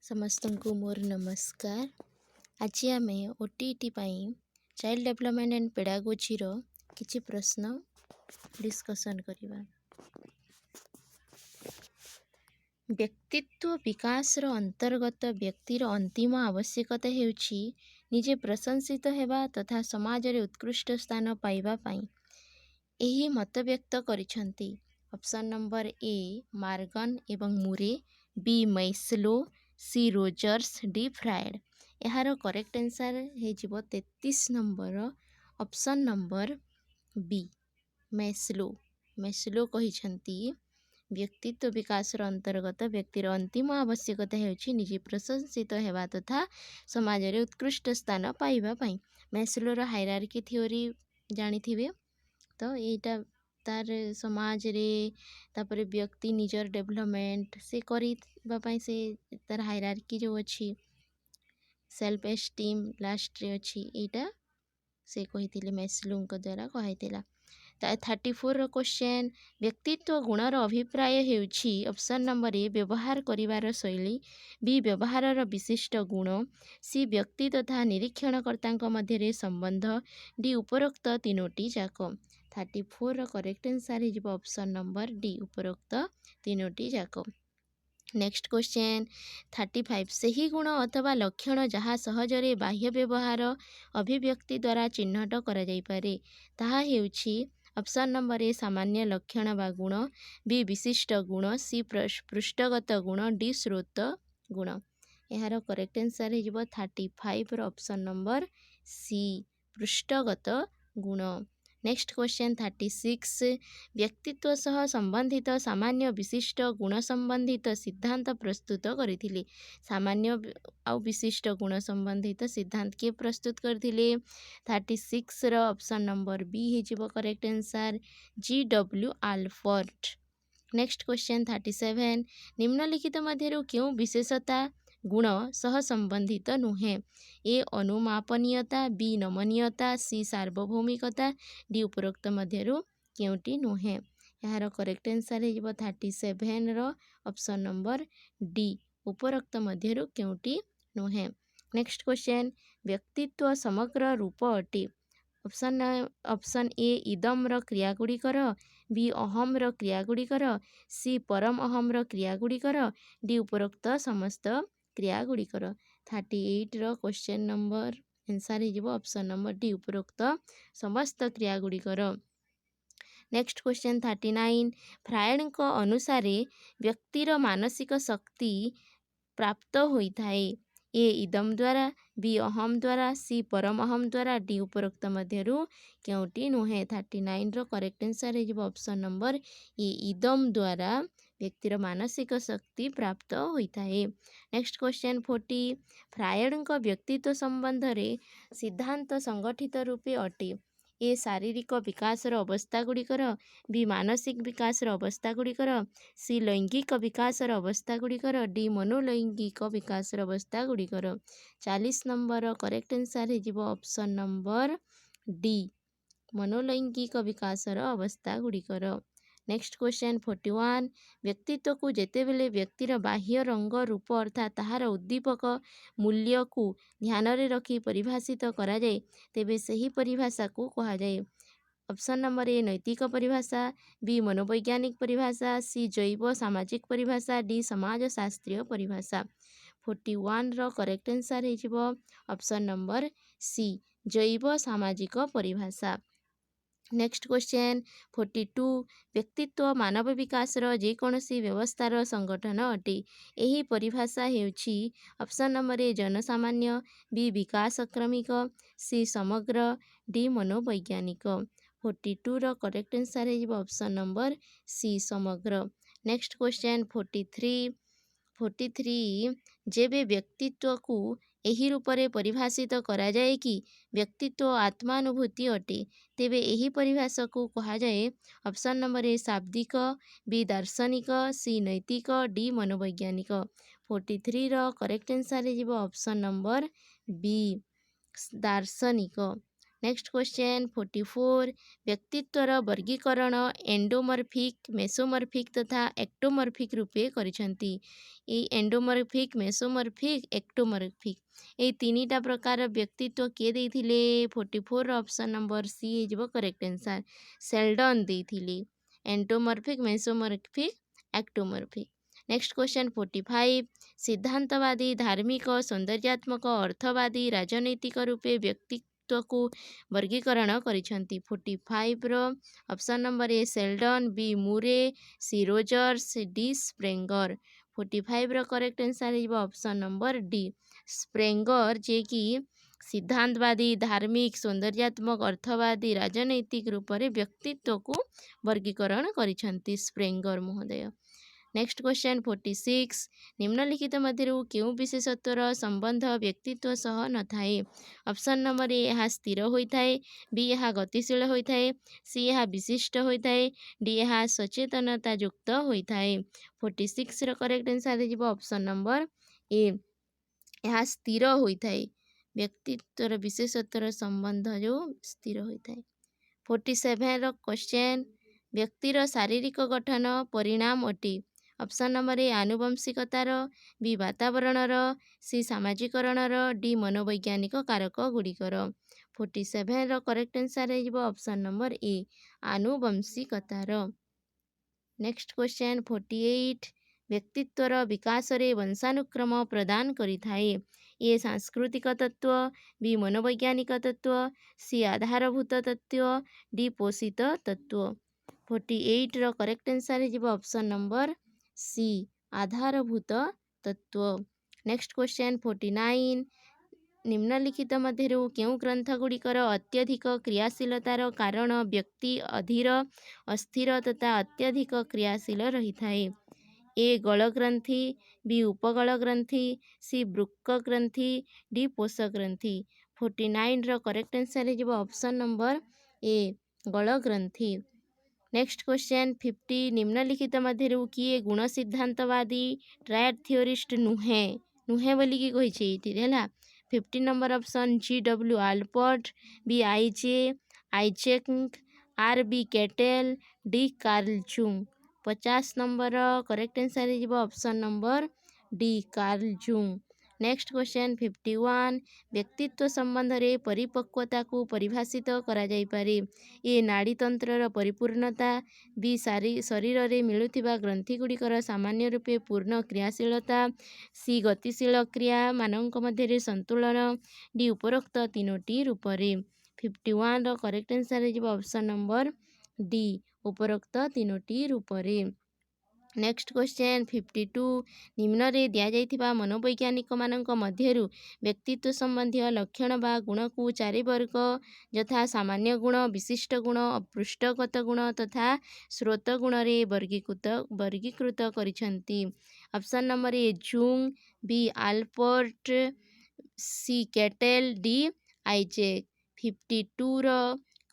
ସମସ୍ତଙ୍କୁ ମୋର ନମସ୍କାର। ଆଜି ଆମେ OTET ପାଇଁ ଚାଇଲ୍ଡ ଡେଭଲପମେଣ୍ଟ ଆଣ୍ଡ ପେଡାଗୋଜିର କିଛି ପ୍ରଶ୍ନ ଡିସ୍କସନ୍ କରିବା। ବ୍ୟକ୍ତିତ୍ୱ ବିକାଶର ଅନ୍ତର୍ଗତ ବ୍ୟକ୍ତିର ଅନ୍ତିମ ଆବଶ୍ୟକତା ହେଉଛି ନିଜେ ପ୍ରଶଂସିତ ହେବା ତଥା ସମାଜରେ ଉତ୍କୃଷ୍ଟ ସ୍ଥାନ ପାଇବା ପାଇଁ। ଏହି ମତବ୍ୟକ୍ତ କରିଛନ୍ତି ଅପସନ୍ ନମ୍ବର ଏ ମାର୍ଗନ ଏବଂ ମୁରେ, ବି ମୈସ୍ଲୋ, ସି ରୋଜର୍ସ, ଡି ଫ୍ରାଏଡ୍। ଏହାର କରେକ୍ଟ ଆନ୍ସର୍ ହେଇଯିବ 33 ନମ୍ବର ଅପସନ୍ ନମ୍ବର ବି ମୈସ୍ଲୋ। ମୈସ୍ଲୋ କହିଛନ୍ତି ବ୍ୟକ୍ତିତ୍ୱ ବିକାଶର ଅନ୍ତର୍ଗତ ବ୍ୟକ୍ତିର ଅନ୍ତିମ ଆବଶ୍ୟକତା ହେଉଛି ନିଜେ ପ୍ରଶଂସିତ ହେବା ତଥା ସମାଜରେ ଉତ୍କୃଷ୍ଟ ସ୍ଥାନ ପାଇବା ପାଇଁ। ମୈସ୍ଲୋର ହାଇରାର୍କି ଥିଓରି ଜାଣିଥିବେ, ତ ଏଇଟା ତାର ସମାଜରେ ତାପରେ ବ୍ୟକ୍ତି ନିଜର ଡେଭଲପମେଣ୍ଟ ସେ କରିବା ପାଇଁ ସେ ତାର ହାଇରାର୍କି ଯେଉଁ ଅଛି ସେଲ୍ଫ ଏଷ୍ଟେମ୍ ଲାଷ୍ଟରେ ଅଛି, ଏଇଟା ସେ କହିଥିଲେ ମୈସ୍ଲୋଙ୍କ ଦ୍ୱାରା କୁହାଯାଇଥିଲା। 34ର କ୍ୱେଶ୍ଚନ୍, ବ୍ୟକ୍ତିତ୍ୱ ଗୁଣର ଅଭିପ୍ରାୟ ହେଉଛି ଅପସନ୍ ନମ୍ବର ଏ ବ୍ୟବହାର କରିବାର ଶୈଳୀ, ବି ବ୍ୟବହାରର ବିଶିଷ୍ଟ ଗୁଣ, ସି ବ୍ୟକ୍ତି ତଥା ନିରୀକ୍ଷଣକର୍ତ୍ତାଙ୍କ ମଧ୍ୟରେ ସମ୍ବନ୍ଧ, ଡି ଉପରୋକ୍ତ ତିନୋଟି ଯାକ। 34ର କରେକ୍ଟ ଆନ୍ସର୍ ହେଇଯିବ ଅପସନ୍ ନମ୍ବର ଡି ଉପରୋକ୍ତ ତିନୋଟି ଯାକ। ନେକ୍ସଟ କ୍ୱେଶ୍ଚନ୍ 35, ସେହି ଗୁଣ ଅଥବା ଲକ୍ଷଣ ଯାହା ସହଜରେ ବାହ୍ୟ ବ୍ୟବହାର ଅଭିବ୍ୟକ୍ତି ଦ୍ୱାରା ଚିହ୍ନଟ କରାଯାଇପାରେ ତାହା ହେଉଛି ଅପସନ୍ ନମ୍ବର ଏ ସାମାନ୍ୟ ଲକ୍ଷଣ ବା ଗୁଣ, ବି ବିଶିଷ୍ଟ ଗୁଣ, ସି ପୃଷ୍ଠଗତ ଗୁଣ, ଡି ସ୍ରୋତ ଗୁଣ। ଏହାର କରେକ୍ଟ ଆନ୍ସର୍ ହେଇଯିବ 35ର ଅପସନ୍ ନମ୍ବର ସି ପୃଷ୍ଠଗତ ଗୁଣ। ନେକ୍ସଟ କ୍ୱେଶ୍ଚନ୍ 36, ବ୍ୟକ୍ତିତ୍ୱ ସହ ସମ୍ବନ୍ଧିତ ସାମାନ୍ୟ ବିଶିଷ୍ଟ ଗୁଣ ସମ୍ବନ୍ଧିତ ସିଦ୍ଧାନ୍ତ ପ୍ରସ୍ତୁତ କରିଥିଲେ। ସାମାନ୍ୟ ଆଉ ବିଶିଷ୍ଟ ଗୁଣ ସମ୍ବନ୍ଧିତ ସିଦ୍ଧାନ୍ତ କିଏ ପ୍ରସ୍ତୁତ କରିଥିଲେ? 36ର ଅପସନ୍ ନମ୍ବର ବି ହେଇଯିବ correct answer GW Allport. Next question 37, ନିମ୍ନଲିଖିତ ମଧ୍ୟରୁ କେଉଁ ବିଶେଷତା ଗୁଣ ସହ ସମ୍ବନ୍ଧିତ ନୁହେଁ? ଏ ଅନୁମାପନୀୟତା, ବି ନମନୀୟତା, ସି ସାର୍ବଭୌମିକତା, ଡି ଉପରୋକ୍ତ ମଧ୍ୟରୁ କେଉଁଟି ନୁହେଁ? ଏହାର କରେକ୍ଟ ଆନ୍ସର୍ ହେଇଯିବ 37ର ଅପସନ୍ ନମ୍ବର ଡି ଉପରୋକ୍ତ ମଧ୍ୟରୁ କେଉଁଟି ନୁହେଁ। ନେକ୍ସଟ କ୍ୱେଶ୍ଚନ୍, ବ୍ୟକ୍ତିତ୍ୱ ସମଗ୍ର ରୂପ ଅଟେ। ଅପସନ୍ ଏ ଇଦମ୍ର କ୍ରିୟାଗୁଡ଼ିକର, ବି ଅହମ୍ର କ୍ରିୟାଗୁଡ଼ିକର, ସି ପରମ ଅହମ୍ର କ୍ରିୟାଗୁଡ଼ିକର, ଡି ଉପରୋକ୍ତ ସମସ୍ତ କ୍ରିୟାଗୁଡ଼ିକର। 38ର କ୍ୱେଶ୍ଚନ୍ ନମ୍ବର ଆନ୍ସର୍ ହେଇଯିବ ଅପସନ୍ ନମ୍ବର ଡି ଉପରୋକ୍ତ ସମସ୍ତ କ୍ରିୟାଗୁଡ଼ିକର। ନେକ୍ସଟ କ୍ୱେଶ୍ଚନ୍ 39, ଫ୍ରାଏଡଙ୍କ ଅନୁସାରେ ବ୍ୟକ୍ତିର ମାନସିକ ଶକ୍ତି ପ୍ରାପ୍ତ ହୋଇଥାଏ। ଏ ଇଦମ୍ ଦ୍ୱାରା, ବି ଅହମ୍ ଦ୍ୱାରା, ସି ପରମ ଅହମ୍ ଦ୍ୱାରା, ଡି ଉପରୋକ୍ତ ମଧ୍ୟରୁ କେଉଁଟି ନୁହେଁ? 39ର କରେକ୍ଟ ଆନ୍ସର୍ ହେଇଯିବ ଅପସନ୍ ନମ୍ବର ଏ ଇଦମ୍ ଦ୍ୱାରା ବ୍ୟକ୍ତିର ମାନସିକ ଶକ୍ତି ପ୍ରାପ୍ତ ହୋଇଥାଏ। ନେକ୍ସଟ କ୍ୱେଶ୍ଚନ୍ 40, ଫ୍ରାଏଡଙ୍କ ବ୍ୟକ୍ତିତ୍ୱ ସମ୍ବନ୍ଧରେ ସିଦ୍ଧାନ୍ତ ସଂଗଠିତ ରୂପେ ଅଟେ। ଏ ଶାରୀରିକ ବିକାଶର ଅବସ୍ଥାଗୁଡ଼ିକର, ବି ମାନସିକ ବିକାଶର ଅବସ୍ଥାଗୁଡ଼ିକର, ସି ଲୈଙ୍ଗିକ ବିକାଶର ଅବସ୍ଥାଗୁଡ଼ିକର, ଡି ମନୋଲୈଙ୍ଗିକ ବିକାଶର ଅବସ୍ଥାଗୁଡ଼ିକର। 40 ନମ୍ବର କରେକ୍ଟ ଆନ୍ସର୍ ହେଇଯିବ ଅପସନ୍ ନମ୍ବର ଡି ମନୋଲୈଙ୍ଗିକ ବିକାଶର ଅବସ୍ଥାଗୁଡ଼ିକର। ନେକ୍ସଟ କ୍ୱେଶ୍ଚନ୍ 41, ବ୍ୟକ୍ତିତ୍ୱକୁ ଯେତେବେଳେ ବ୍ୟକ୍ତିର ବାହ୍ୟ ରଙ୍ଗ ରୂପ ଅର୍ଥାତ୍ ତାହାର ଉଦ୍ଦୀପକ ମୂଲ୍ୟକୁ ଧ୍ୟାନରେ ରଖି ପରିଭାଷିତ କରାଯାଏ ତେବେ ସେହି ପରିଭାଷାକୁ କୁହାଯାଏ। ଅପସନ୍ ନମ୍ବର ଏ ନୈତିକ ପରିଭାଷା, ବି ମନୋବୈଜ୍ଞାନିକ ପରିଭାଷା, ସି ଜୈବ ସାମାଜିକ ପରିଭାଷା, ଡି ସମାଜ ଶାସ୍ତ୍ରୀୟ ପରିଭାଷା। 41ର କରେକ୍ଟ ଆନ୍ସର୍ ହେଇଯିବ ଅପସନ୍ ନମ୍ବର ସି ଜୈବ ସାମାଜିକ ପରିଭାଷା। ନେକ୍ସଟ କ୍ୱେଶ୍ଚନ୍ 42, ବ୍ୟକ୍ତିତ୍ୱ ମାନବ ବିକାଶର ଯେକୌଣସି ବ୍ୟବସ୍ଥାର ସଂଗଠନ ଅଟେ। ଏହି ପରିଭାଷା ହେଉଛି ଅପସନ୍ ନମ୍ବର ଏ ଜନସାମାନ୍ୟ, ବି ବିକାଶ କ୍ରମିକ, ସି ସମଗ୍ର, ଡି ମନୋବୈଜ୍ଞାନିକ। 42ର କରେକ୍ଟ ଆନ୍ସର୍ ହେଇଯିବ ଅପସନ୍ ନମ୍ବର ସି ସମଗ୍ର। ନେକ୍ସଟ କ୍ୱେଶ୍ଚନ୍ 43, ଯେବେ ବ୍ୟକ୍ତିତ୍ୱକୁ ଏହି ରୂପରେ ପରିଭାଷିତ କରାଯାଏ କି ବ୍ୟକ୍ତିତ୍ୱ ଆତ୍ମାନୁଭୂତି ଅଟେ ତେବେ ଏହି ପରିଭାଷାକୁ କୁହାଯାଏ ଅପସନ୍ ନମ୍ବର ଏ ଶାବ୍ଦିକ, ବି ଦାର୍ଶନିକ, ସି ନୈତିକ, ଡି ମନୋବୈଜ୍ଞାନିକ। 43ର କରେକ୍ଟ ଆନ୍ସର୍ ହେଇଯିବ ଅପସନ୍ ନମ୍ବର ବି ଦାର୍ଶନିକ। नेक्स्ट क्वेश्चन 44 व्यक्तित्वर वर्गीकरण एंडोमॉर्फिक मेसोमॉर्फिक तथा एक्टोमॉर्फिक रूपे करिसेंती। ए एंडोमॉर्फिक मेसोमॉर्फिक एक्टोमॉर्फिक ए तीनिटा प्रकार व्यक्तित्व किए देथिले 44 ऑप्शन नंबर सी हेजिबो करेक्ट आंसर सेल्डन देथिले endomorphic mesomorphic ectomorphic. Next question 45 सिद्धांतवादी धार्मिक सौंदर्यात्मक अर्थवादी राजनैतिक रूपे व्यक्तित्व को वर्गीकरण करिसेंती। 45 रो option number A Sheldon B Murray C Rogers D स्प्रेंगर। 45 row correct answer है ऑप्शन नंबर डी स्प्रेंगर जे कि सिद्धांतवादी धार्मिक सौंदर्यात्मक अर्थवादी राजनैतिक रूप से व्यक्तित्व को वर्गीकरण करिसेंती स्प्रेंगर महोदय। नेक्स्ट क्वेश्चन 46 निम्नलिखित मध्य क्यों विशेषत्वर संबंध व्यक्तित्व सह न थाए। ऑप्शन नंबर ए यह स्थिर होता है बी यह गतिशील होता है सी यह विशिष्ट होता है डी यह सचेतनता युक्त होता है। 46 रो करेक्ट आंसर है ऑप्शन नंबर ए यह स्थिर होता है व्यक्तित्वर विशेषत्वर संबंध जो स्थिर होता है। 47 रो क्वेश्चन व्यक्तिर शारीरिक गठन परिणाम अटे। ऑप्शन नंबर ए आनुवंशिकतार बी वातावरणर सी सामाजिकरणर डी मनोवैज्ञानिक कारक गुड़िकर। 47 रो करेक्ट आंसर है ऑप्शन नंबर ए आनुवंशिकतार। नेक्स्ट क्वेश्चन 48 व्यक्तित्वर विकास रे वंशानुक्रम प्रदान करिथाए। ए सांस्कृतिक तत्व बी मनोवैज्ञानिक तत्व सी आधारभूत तत्व डी पोषित तत्व। 48 रो करेक्ट आंसर है ऑप्शन नंबर सी आधारभूत तत्व। नेक्स्ट क्वेश्चन 49 निम्नलिखित मध्य क्यों ग्रंथ गुड़िकर अत्यधिक क्रियाशीलतार कारण व्यक्ति अधीर अस्थिर तथा अत्यधिक क्रियाशील रही थाए। ए गल ग्रंथि बी उपगल ग्रंथि सी वृक्क ग्रंथि डी पोषक ग्रंथि। 49 रो करेक्ट आंसर है ऑप्शन नंबर ए गल ग्रंथि। नेक्स्ट क्वेश्चन 50 निम्नलिखित मध्य किए गुण सिद्धांतवादी ट्रायड थियोरिस्ट नुहे नुहे बोली कि कही है। 50 number option G W Allport B Eysenck R B Cattell D Carl Jung. 50 number correct answer है option number D Carl Jung. Next question 51 व्यक्तित्व संबंध रे परिपक्वता को परिभाषित करा जाई पारे। ए नाड़ीतंत्र परिपूर्णता बी शरीर रे मिलुथिबा ग्रंथि गुड़िकर सामान्य रूपे पूर्ण क्रियाशीलता सी गतिशील क्रिया मानक मध्य संतुलन डी उपरोक्त तीनोटी रूप रे। 51 रो करेक्ट आंसर है ऑप्शन नंबर डी उपरोक्त तीनोटी रूप रे। नेक्स्ट क्वेश्चन 52 निम्न रे दिया जाइथिबा मनोवैज्ञानिक मानक मध्यरु व्यक्तित्व संबंधी लक्षण बा गुण को चारि वर्ग यथा सामान्य गुण विशिष्ट गुण अपृष्ठगत गुण तथा स्रोत गुण रे वर्गीकृत करिसेंती। Option number A Jung B Allport C Cattell D Eysenck. 52 रो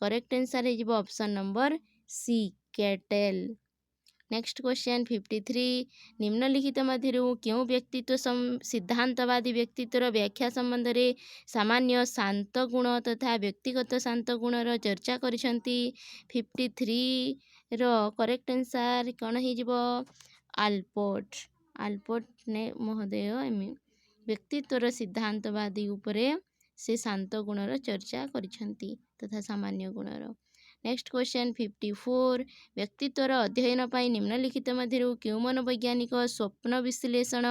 करेक्ट आंसर है option number C Cattell. Next question 53 निम्नलिखित मध्य क्यों व्यक्तित्व सिद्धांतवादी व्यक्तित्वर व्याख्या संबंध रे सामान्य शांत गुण तथा व्यक्तिगत शांत गुणर चर्चा करिसेंती। 53 रो करेक्ट आंसर कौन हो आल्पोर्ट ने महोदय व्यक्तित्वर सिद्धांतवादी उपरे से शांत गुणर चर्चा करिसेंती तथा सामान्य गुणर। नेक्स्ट क्वेश्चन 54 व्यक्तित्वर अध्ययन पाई निम्नलिखित मध्य क्यों मनोवैज्ञानिक स्वप्न विश्लेषण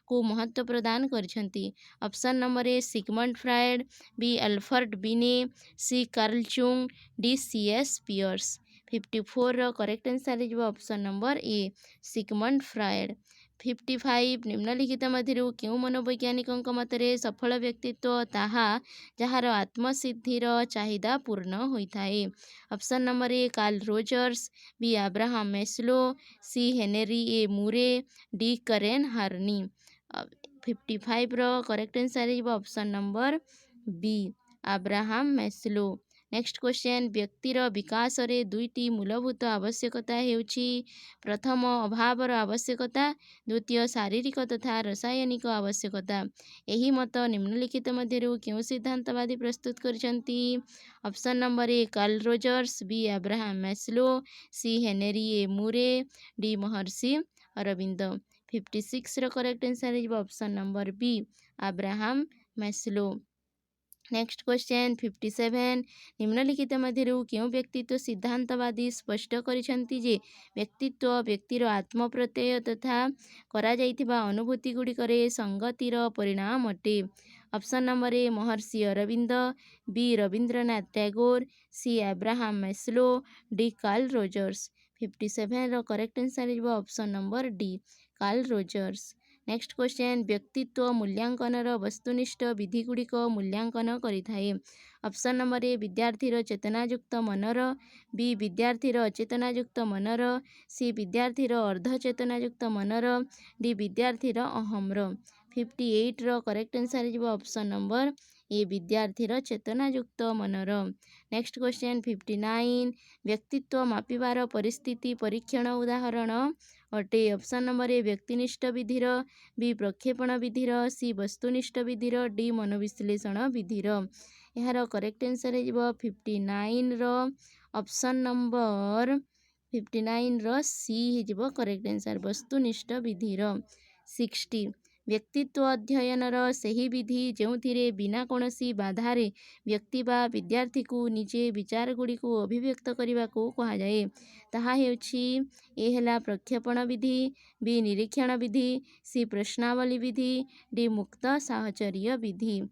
को महत्व प्रदान करिसेंती। Option number A Sigmund Freud B Alfred Binet C Carl Jung D C S Peirce. 54 रो करेक्ट आंसर है option number A Sigmund Freud. 55 निम्नलिखित मध्य क्यों मनोवैज्ञानिक मतरे सफल व्यक्तित्व ताहा जହାର आत्मसिद्धिर चाहिदा पूर्ण होता है। Option number A Karl Rogers B Abraham Maslow C Henry A Murray D Karen Horney. 55 रो करेक्ट आंसर है option number B Abraham Maslow. Next question व्यक्तिर विकास रे दुईटी मूलभूत आवश्यकता हेउछि प्रथम अभावर आवश्यकता द्वितीय शारीरिक तथा रासायनिक आवश्यकता। एही मत निम्नलिखित मध्यरु केउं सिद्धांतवादी प्रस्तुत करिसंती? Option number A Karl Rogers, B Abraham Maslow, C Henry A Murray, D Maharshi Arvind. 56 रो correct answer is option number B Abraham Maslow. Next question 57 निम्नलिखित मध्यरु केउं व्यक्तित्व सिद्धांतवादी स्पष्ट करिसंती जे व्यक्तित्व व्यक्तिर आत्मप्रत्यय तथा करा जाइथिबा अनुभूति गुड़िकरे संगतिर परिणाम अटे। Option number A Maharshi Arvind, B Rabindranath Tagore, C Abraham Maslow, D Carl Rogers. 57 रो correct answer is option number D Carl Rogers. Next question व्यक्तित्व मूल्यांकनर वस्तुनिष्ठ विधि गुड़िक मूल्यांकन करिथाए। ऑप्शन नंबर ए विद्यार्थीर चेतनायुक्त मनर, बी विद्यार्थीर अचेतनायुक्त मनर, सी विद्यार्थीर अर्धचेतनायुक्त मनर, डी विद्यार्थीर अहम्र। 58 रो correct answer is option number A विद्यार्थीर चेतनायुक्त मनर। नेक्स्ट क्वेश्चन 59 व्यक्तित्व मापिबार परिस्थिति परीक्षण उदाहरण अटे। ऑप्शन नंबर ए व्यक्तिनिष्ठ विधिर, बी प्रक्षेपण विधिर, सी वस्तुनिष्ठ विधिर, डी मनोविश्लेषण विधिर। यार करेक्ट आंसर हो 59 रो ऑप्शन नंबर 59 रो सी हो करेक्ट आंसर वस्तुनिष्ठ विधिर। 60 व्यक्तित्व अध्ययनर सही विधि जोथिरे बिना कोनोसी बाधारे व्यक्ति बा विद्यार्थी को निजे विचार गुड़ी को अभिव्यक्त करने को कहा जाए ताहा हेउछि ए हेला प्रक्षेपण विधि, बी निरीक्षण विधि, सी प्रश्नावली विधि, डी मुक्त साहचर्य विधि।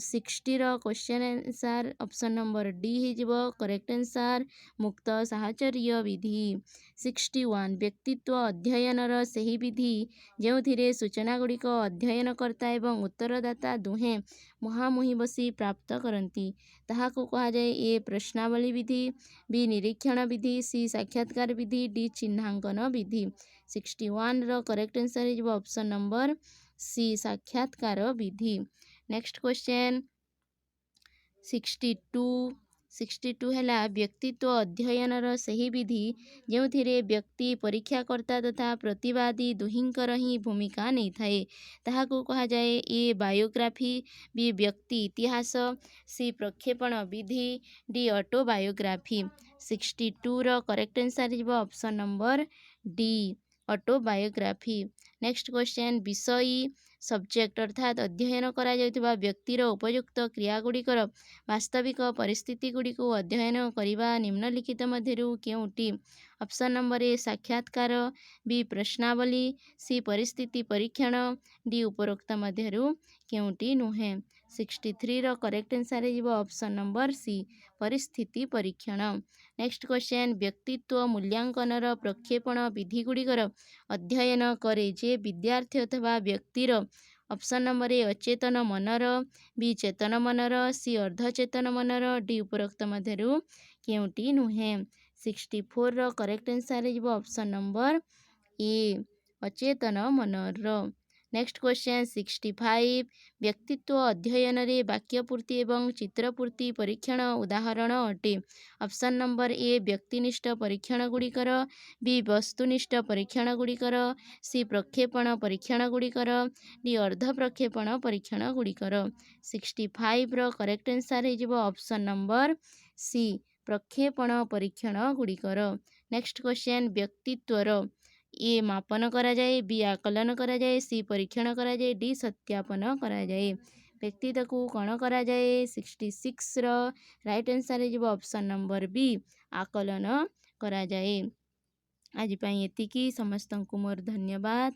60 रो question answer option number D हिजबो करेक्ट आंसर मुक्त साहचर्य विधि। 61 व्यक्तित्व अध्ययनर सही विधि जोथिरे सूचना गुड़िक अध्ययनकर्ता एवं उत्तरदाता दुहे मुहांमुही बसी प्राप्त करती ताहाको कहा जाए ए प्रश्नावली विधि, बी निरीक्षण विधि, सी साक्षात्कार विधि, डी चिन्हांकन विधि। 61 रो correct answer is option number C साक्षात्कार विधि। नेक्स्ट क्वेश्चन 62 हैला व्यक्तित्व अध्ययनर सही विधि जोथिरे व्यक्ति परीक्षाकर्ता तथा प्रतिवादी दुहिंकर ही भूमिका नहीं थाए ताहाको कहा जाए ए बायोग्राफी, बी व्यक्ति इतिहास, सी प्रक्षेपण विधि, डी ऑटोबायोग्राफी। 62 रो correct answer is option number D autobiography. Next question विषयी सब्जेक्ट अर्थात अध्ययन करा जाउथिबा व्यक्तिर उपयुक्त क्रियागुड़िकर वास्तविक परिस्थिति गुड़ी को अध्ययन करने निम्नलिखित मध्यरु केउंटी? ऑप्शन नंबर ए साक्षात्कार, बी प्रश्नावली, सी परिस्थिति परीक्षण, डी उपरोक्त मध्यरु केउंटी नुहे। 63 रो correct answer is option number C परिस्थिति परीक्षण। नेक्स्ट क्वेश्चन व्यक्तित्व मूल्यांकनर प्रक्षेपण विधि गुड़िकर अध्ययन करे जे विद्यार्थी अथवा व्यक्तिर। ऑप्शन नंबर ए अचेतन मनर, बी चेतन मनर, सी अर्धचेतन मनर, डी उपरोक्त मध्यरु केउंटी नुहे। 64 रो correct answer is option number A अचेतन मनर। नेक्स्ट क्वेश्चन 65 व्यक्तित्व अध्ययन रे वाक्यपूर्ति एवं चित्रपूर्ति परीक्षण उदाहरण अटे। ऑप्शन नंबर ए व्यक्तिनिष्ठ परीक्षण गुड़िकर, बी वस्तुनिष्ठ परीक्षण गुड़िकर, सी प्रक्षेपण परीक्षण गुड़िकर, डी अर्ध प्रक्षेपण परीक्षण गुड़िकर। 65 रो करेक्ट आंसर हो ऑप्शन नंबर सी प्रक्षेपण परीक्षण गुड़िकर। नेक्स्ट क्वेश्चन व्यक्तित्वर ए मापन करा जाए, बी आकलन करा जाए, सी परीक्षण करा जाए, डी सत्यापन करा जाए। व्यक्तित्व को कौन करा जाए? 66 रो right answer is option number B आकलन करा जाए। आज पाई एतिकी समस्त को मोर धन्यवाद।